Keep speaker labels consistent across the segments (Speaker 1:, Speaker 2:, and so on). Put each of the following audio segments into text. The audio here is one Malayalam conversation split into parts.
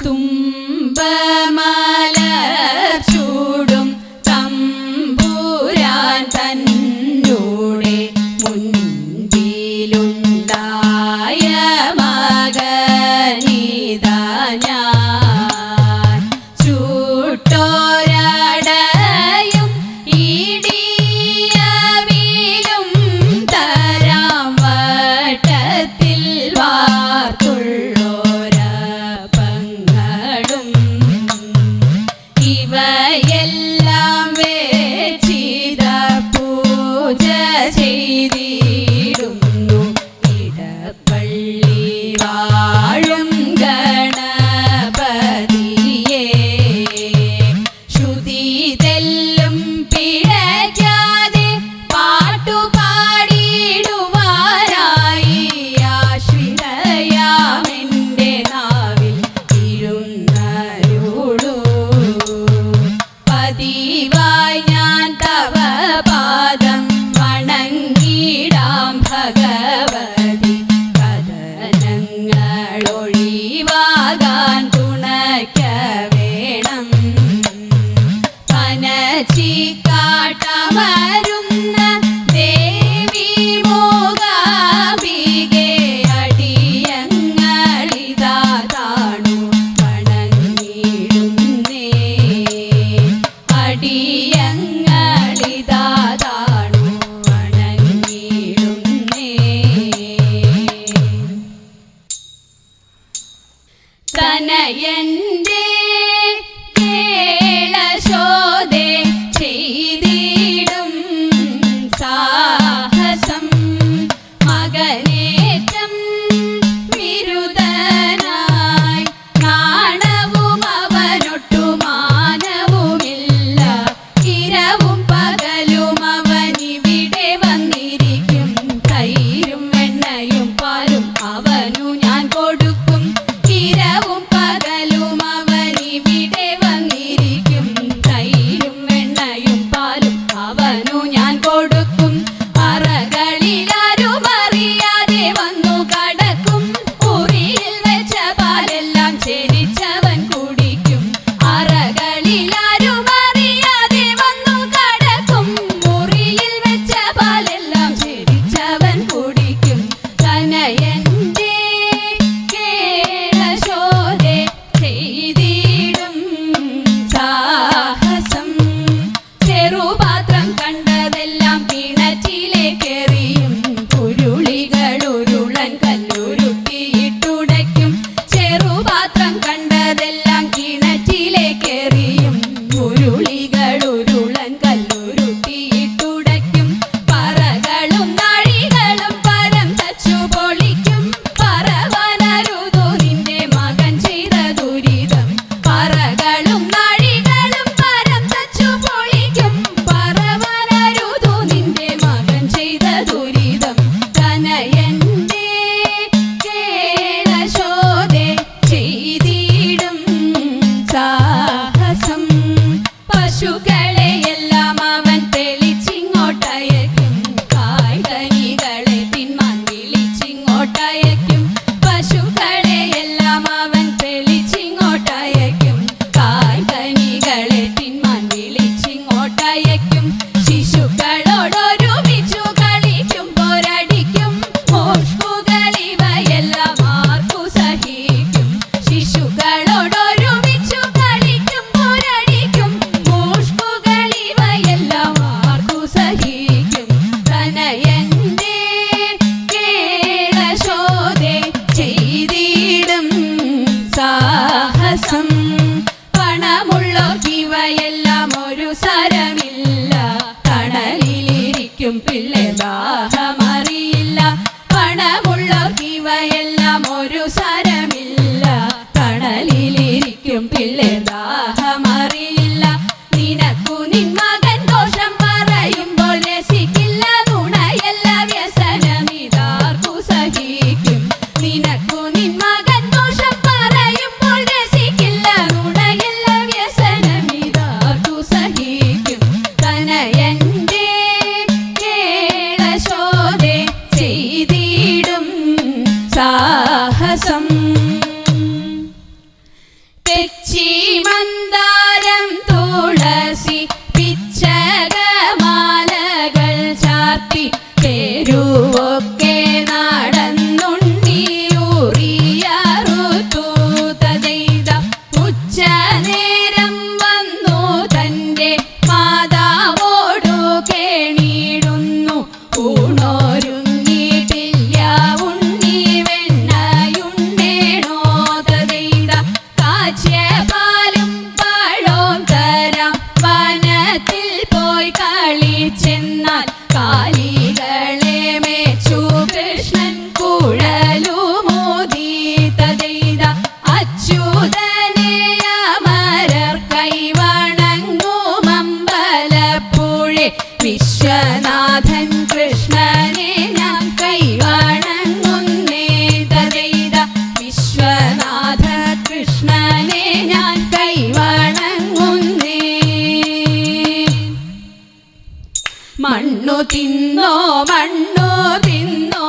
Speaker 1: തുമ്പമലർ ചൂടും തമ്പുരാൻ തന്നൂടെ മുൻപിലുണ്ടായ മകനിതാ ഞാൻ ചൂട്ടോരടയും ഇടിയവിലും തരാം വട്ടത്തിൽ വാർത്തുള്ളോരപ്പങ്ങളും ഇവയെല്ലാം വെച്ചിത പൂജ ചെയ്തിടുന്നു ഇടപ്പള്ളി വാഴും ഗണപതിയേ. ശ്രുതി തെല്ലും പിഴയ്ക്കാതെ പാട്ടുപാടിയിടുവാനായി ആശ്രിതയാമെന്റെ നാവിൽ ഇരുന്നരുളൂ. പതിവായി ഞാൻ തവ പാദം വണങ്ങിടാം ഭഗവതി. കഥനങ്ങൾ ഒഴിവാകാൻ തുണയ്ക്ക വേണം. പനച്ചിക്കാട്ടമരുന്ന ദേവി മൂകാംബികേ അടിയങ്ങളിതാ താണു വണങ്ങിടുന്നേ. അടിയങ്ങളിതാ താണു വണങ്ങിടുന്നേ. തനയന്റെ കേളശോധേ ചെയ്തിടും സാഹസം മകനേറ്റം വിരുദ്ധനായി നാണവും അവനൊട്ടു മാനവുമില്ല. ഇരവും പകലും അവനിവിടെ വന്നിരിക്കും. തൈരും എണ്ണയും പാലും അവനു ഞാൻ കൊടുക്കും. ഇരവും പകലും അവനിവിടെ വന്നിരിക്കും. തൈരും എണ്ണയും പാലും അവനു ഞാൻ കൊടുക്കും. അറകളിലാരും അറിയാതെ വന്നു കടക്കും. മുറിയിൽ വെച്ച പാലെല്ലാം ചെരിച്ചവൻ കുടിക്കും. അറകളിലാരും അറിയാതെ വന്നു കടക്കും. മുറിയിൽ വെച്ച പാലെല്ലാം ചെരിച്ചവൻ കുടിക്കും. തനയന്റെ കേളശോധേ ചെയ്തിടും സാഹസം. ചെറുപാത്രം കണ്ടതെല്ലാം കിണറ്റിലേക്കെറിയും. ഉരുളികൾ ഉരുളൻ കല്ലുരുട്ടിയിട്ടുടയ്ക്കും. ചെറുപാത്രം കണ്ടതെല്ലാം കിണറ്റിലേക്കെറിയും. ഉരുളികൾ ഉരുളൻ കല്ലുരുട്ടിയിട്ടുടയ്ക്കും. പറകളും നാഴികളും പരം തച്ചു പൊളിക്കും. പറവനരുതു നിന്റെ മകൻ ചെയ്ത ദുരിതം. പറകളും നാഴികളും പരം തച്ചു പൊളിക്കും. പറവനരുതു നിന്റെ മകൻ ചെയ്ത ദുരിതം. തനയന്റെ കേളശോധേ ചെയ്തിടും സാഹസം. പശുക്കളെയെല്ലാം അവൻ തെളിച്ചിങ്ങോട്ടയക്കും. കായ്കനികളെ തിന്മാൻ വിളിച്ചിങ്ങോട്ടയക്കും. പശുക്കളെയെല്ലാം അവൻ തെളിച്ചിങ്ങോട്ടയക്കും. കായ്കനികളെ തിന്മാൻ വിളിച്ചിങ്ങോട്ടയക്കും. ശിശുക്കളോടൊരുമിച്ചു കളിക്കും പോരടിക്കും. മോഷ്കുകളിവയെല്ലാം ആർക്കു സഹിക്കും. ശിശുക്കളോടൊരുമിച്ചു കളിക്കും പോരടിക്കും. മോഷ്കുകളിവയെല്ലാം ആർക്കു സഹിക്കും. തനയന്റെ കേളശോധേ ചെയ്തിടും സാഹസം. പണമുള്ളോർക്കിവയെല്ലാം ഒരു സരമില്ല. കടലിലിരിക്കും പിള്ളെ ദാഹമറിയില്ല. പണമുള്ളോർക്കിവയെല്ലാം ഒരു സരമില്ല. കടലിലിരിക്കും പിള്ളെ ദാഹമറിയില്ല. നിനക്കു നിൻ മകൻ ദോഷം പറയുമ്പോൾ രസിക്കില്ല. നുണയല്ല വ്യസനമിതാർക്കു സഹിക്കും. നിനക്കു നിൻ മകൻ ദോഷം പറയുമ്പോൾ രസിക്കില്ല. നുണയല്ല വ്യസനമിതാർക്കു സഹിക്കും. തനയന്റെ കേളശോധേ കാലികളെ മേച്ചു കൃഷ്ണൻ കുഴലുമോദി തദൈത അച്യുതനെ അമരർ കൈവണങ്ങുമമ്പലപ്പുഴെ വിശ്വനാഥൻ കൃഷ്ണനെ ഞാൻ കൈവണങ്ങുന്നേ തദൈത വിശ്വനാഥ കൃഷ്ണനെ ഞാൻ കൈവണങ്ങുന്നേ. മണ്ണു തിന്നോ മണ്ണു തിന്നോ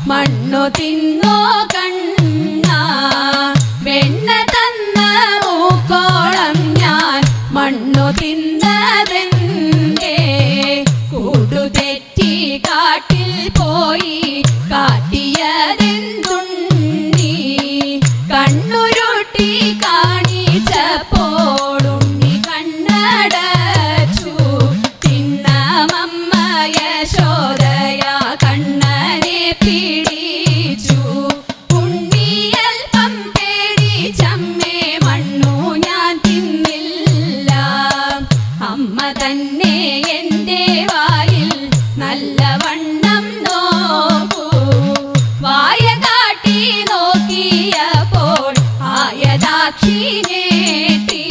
Speaker 1: മണ്ണു തിന്നോ കണ്ണ വെണ്ണ തന്ന മൂക്കോളം ഞാൻ മണ്ണു തിന്നതെന്തേ കൂടുതെറ്റി കാട്ടിൽ പോയി കാട്ടിയതെന്തുണ്ണി കണ്ണുരുട്ടി കാണിച്ചപ്പോഴുണ്ണി കണ്ണടച്ചു തിന്നമമ്മ യശോദയ കണ്ണനെ പിടിച്ചു ഉണ്ണിയൽപ്പം പേടിച്ചമ്മേ മണ്ണു ഞാൻ തിന്നില്ല അമ്മ തന്നെ എൻ്റെ വായിൽ നല്ലവണ്ണം നോക്കൂ വായ കാട്ടി നോക്കിയപ്പോൾ ആയതാക്ഷിനേട്ടി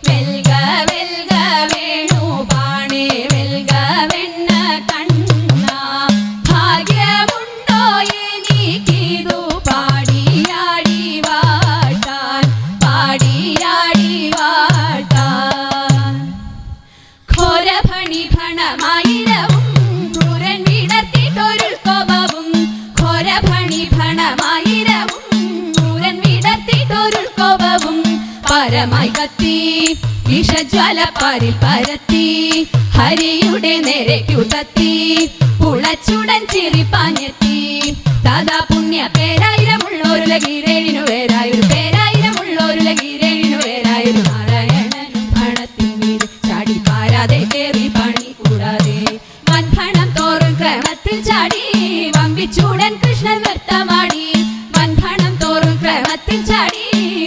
Speaker 1: വെൽക വെൽക വേണു പാണേ വെൽക വെണ്ണ കണ്ണ ഭാഗ്യമുണ്ടോ എനിക്കിതു പാടിയാടി വാഴ്ത്താൻ പാടിയാടി വാഴ്ത്താൻ. ഘോരഭണി ഭണമായിരവും ക്രൂരൻ വിടർത്തിട്ടൊരുൾ കോപവും ഘോരഭണി ഭണമായിരവും ക്രൂരൻ വിടർത്തിട്ടൊരുൾ കോപവും പരമായി കത്തി വിഷജ്വാല പാരിൽ പരത്തി ഹരിയുടെ നേരേക്കു തത്തി പുളച്ചുടൻ ചിരിപ്പാഞ്ഞെത്തി ദാദാ പുണ്യ പേരായിരമുള്ളൊരു ലഗീരേഴിനു വേരായൊരു പേരായിരമുള്ളൊരു ലഗീരേഴിനു വേരായൊരു നാരായണനും ഭണത്തിൻ വീട് ചാടി പാരാതെ കേറി പണി കൂടാതെ വൻഭണം തോറും ക്രമത്തിൽ ചാടി വമ്പിച്ചൂടൻ കൃഷ്ണൻ നൃത്തമാടി വൻഭണം തോറും ക്രമത്തിൽ ചാടി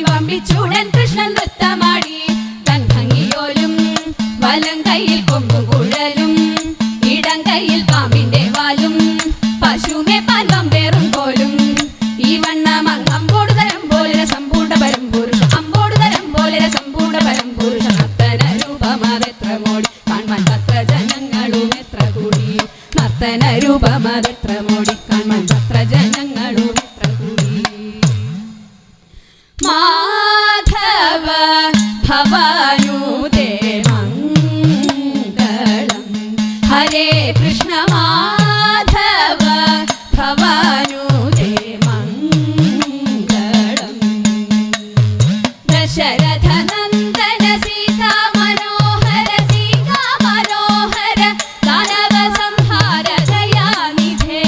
Speaker 1: വമ്പിച്ചൂടൻ കൃഷ്ണൻ നൃത്തമാടി തൻ ഭംഗിയോലും വലം കയ്യിൽ കൊമ്പും കുഴലും ഇടം കയ്യിൽ പാമ്പിന്റെ വാലും പശുമെ പാൽവം പേറും പോലും ഈ വണ്ണമങ്ങ് അമ്പോട് തരം പോലെ സമ്പൂർണ്ണ പരമ്പുരുഷ അമ്പോട് തരം പോലെ സമ്പൂർണ്ണ പരമ്പുരുഷ നർത്തന രൂപമതെത്ര മോടി കാൺമാൻ തത്ര ജനങ്ങളും എത്ര കൂടി നർത്തന രൂപമതെത്ര മോടി കാൺമാൻ തത്ര ജനങ്ങളും എത്ര കൂടി. മാധവ ഭവാനുദേ മംഗളം ഹരേ കൃഷ്ണ മാധവ ഭവാനുദേ മംഗളം. ദശരഥ നന്ദന സീതാ മനോഹര സീതാ മനോഹര ദാനവ സംഹാര ദയാനിധേ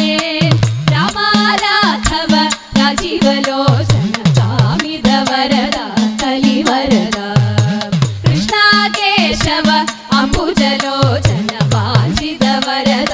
Speaker 1: രാമ രാഘവ രാജീവലോചന കാമിത വരദ കലിവരദ കൃഷ്ണ കേശവ അംബുജലോചന വാഞ്ചിത വരദ